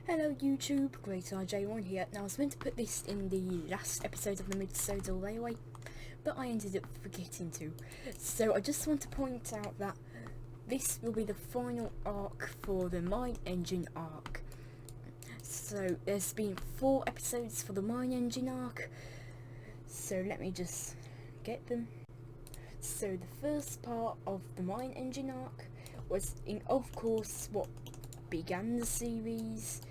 Hello YouTube, GreatRJ1 here. Now I was meant to put this in the last episode of the Mid-Sodal Railway, but I ended up forgetting to. So I just want to point out that this will be the final arc for the Mine Engine arc. So there's been 4 episodes for the Mine Engine arc, so let me just get them. So the first part of the Mine Engine arc was, of course, what began the series,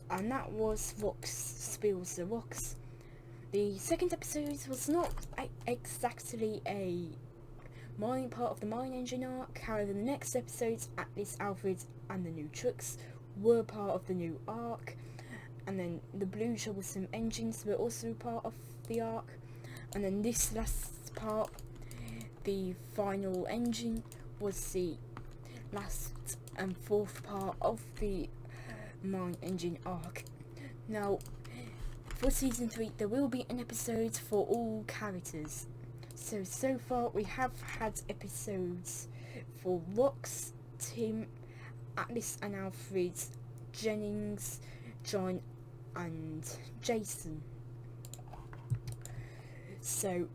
and that was Rox Spills the Rocks. The second episode was not exactly a part of the Mine Engine arc, however the next episodes, Atlas, Alfred and the new trucks, were part of the new arc, and then the blue troublesome engines were also part of the arc, and then this last part, the final engine, was the last and 4th part of the Mine Engine arc. Now, for season 3, there will be an episode for all characters. So far we have had episodes for Rox, Tim, Atlas and Alfred, Jennings, John and Jason. So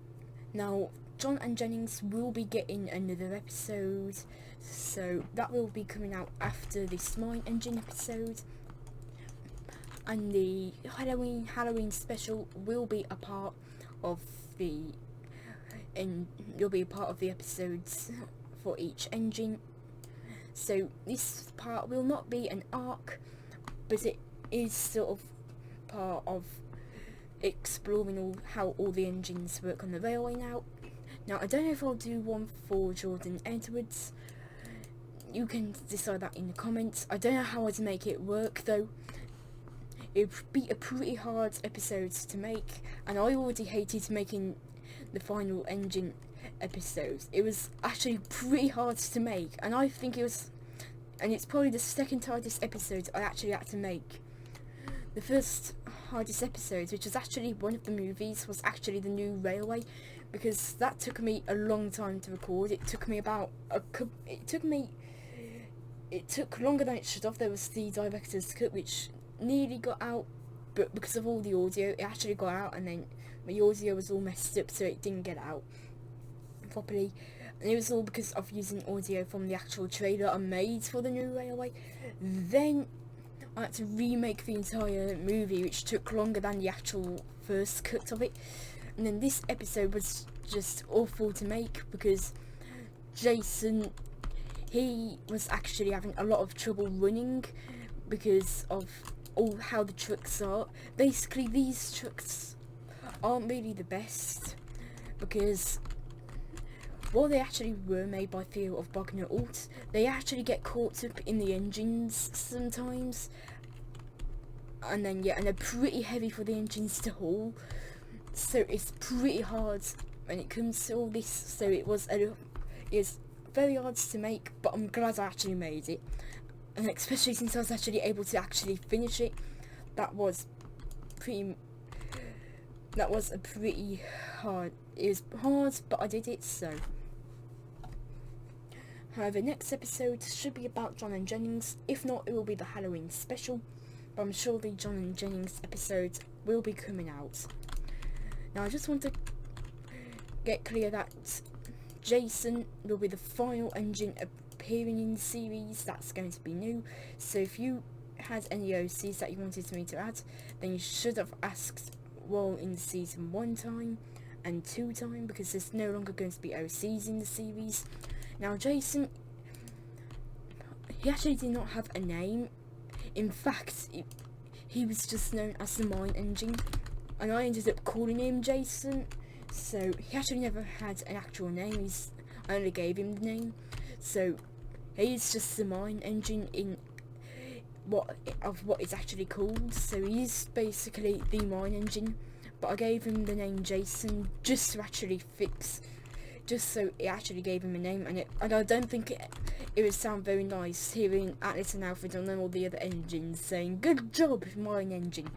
now John and Jennings will be getting another episode, so that will be coming out after this Mine Engine episode, and the Halloween special will be a part of the episodes for each engine. So this part will not be an arc, but it is sort of part of exploring how all the engines work on the railway now. Now, I don't know if I'll do one for Jordan Edwards. You can decide that in the comments. I don't know how I'd make it work though. It would be a pretty hard episode to make, and I already hated making the final engine episodes. It was actually pretty hard to make, and I think it's probably the second hardest episode I actually had to make. The first hardest episode, which was actually one of the movies, was actually the new railway, because that took me a long time to record. It took longer than it should have. There was the director's cut, which nearly got out, but because of all the audio, it actually got out, and then my audio was all messed up, so it didn't get out properly. And it was all because of using audio from the actual trailer I made for the new railway. Then I had to remake the entire movie, which took longer than the actual first cut of it. And then this episode was just awful to make, because Jason, he was actually having a lot of trouble running because of how the trucks are. Basically, these trucks aren't really the best, because while they actually were made by Theo of Bogner Alt, they actually get caught up in the engines sometimes, and then and they're pretty heavy for the engines to haul, so it's pretty hard when it comes to all this. So it's very hard to make, but I'm glad I actually made it, and especially since I was actually able to actually finish it. That was a pretty hard. It was hard, but I did it. So, however, next episode should be about John and Jennings. If not, it will be the Halloween special, but I'm sure the John and Jennings episode will be coming out. Now, I just want to get clear that Jason will be the final engine appearing in the series. That's going to be new. So if you had any OCs that you wanted me to add, then you should have asked while in the season 1 time and 2 time, because there's no longer going to be OCs in the series. Now, Jason, he actually did not have a name. In fact, he was just known as the Mine Engine, and I ended up calling him Jason. So he actually never had an actual name. I only gave him the name. So he's just the Mine Engine in what it's actually called. So he's basically the Mine Engine, but I gave him the name Jason just so it actually gave him a name. And I don't think it would sound very nice hearing Atlas and Alfred and then all the other engines saying "Good job, Mine Engine,"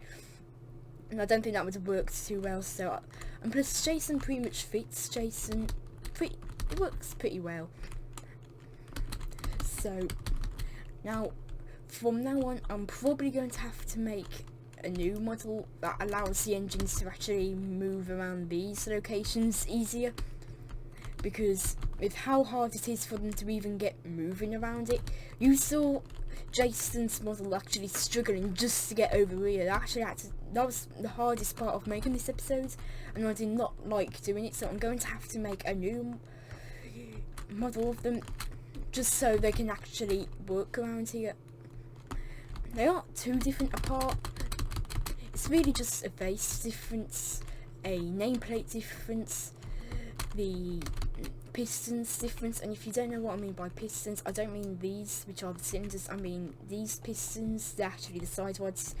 and I don't think that would have worked too well. So, and plus Jason pretty much fits. It works pretty well. So now from now on, I'm probably going to have to make a new model that allows the engines to actually move around these locations easier, because with how hard it is for them to even get moving around it, you saw Jason's model actually struggling just to get over here. That was the hardest part of making this episode, and I did not like doing it, so I'm going to have to make a new model of them just so they can actually work around here. They aren't too different apart. It's really just a face difference, a nameplate difference, the pistons difference, and if you don't know what I mean by pistons, I don't mean these, which are the cylinders, I mean these pistons, they're actually the side rods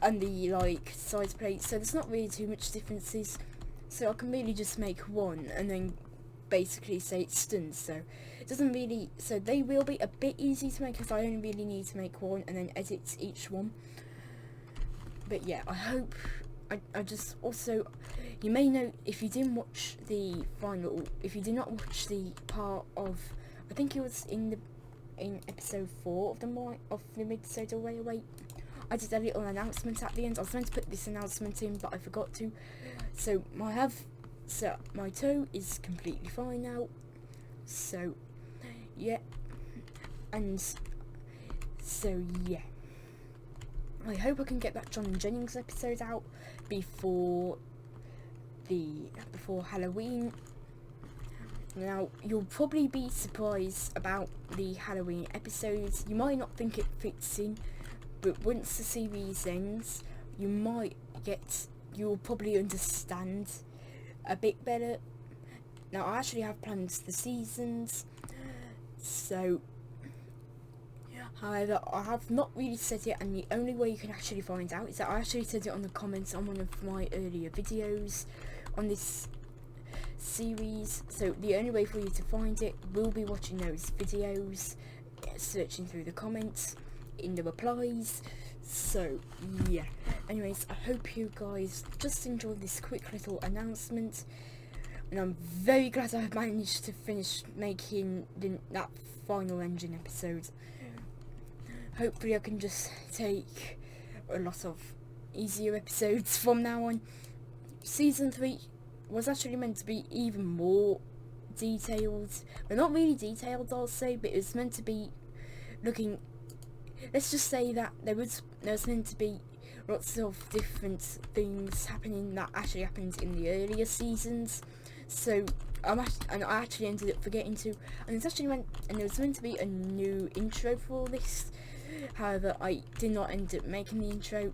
and the side plates, so there's not really too much differences, so I can really just make one and then basically say it's stunned, so it doesn't really, so they will be a bit easy to make because I only really need to make one and then edit each one. But yeah, I hope, I just also, you may know, if you didn't watch the final, if you did not watch the part of, I think it was in episode 4 of the Mid-Soda Railway, I did a little announcement at the end. I was meant to put this announcement in, but I forgot to. So my toe is completely fine now. So yeah, and so yeah. I hope I can get that John and Jennings episode out before Halloween. Now, you'll probably be surprised about the Halloween episodes. You might not think it fits in, but once the series ends, you'll probably understand a bit better. Now, I actually have plans for seasons, so however, I have not really said it, and the only way you can actually find out is that I actually said it on the comments on one of my earlier videos on this series. So the only way for you to find it will be watching those videos, searching through the comments, in the replies. So yeah, anyways, I hope you guys just enjoyed this quick little announcement, and I'm very glad I managed to finish making that final engine episode. Hopefully I can just take a lot of easier episodes from now on. Season 3 was actually meant to be even more detailed. Well, not really detailed, I'll say, but it was meant to be looking... Let's just say that there was meant to be lots of different things happening that actually happened in the earlier seasons. So I actually ended up forgetting to, and there was meant to be a new intro for all this. However, I did not end up making the intro,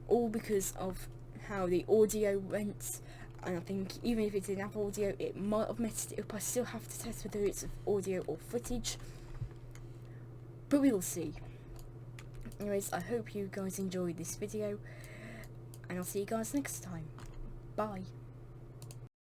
all because of how the audio went, and I think even if it didn't have audio, it might have messed it up. I still have to test whether it's audio or footage, but we will see. Anyways, I hope you guys enjoyed this video, and I'll see you guys next time. Bye.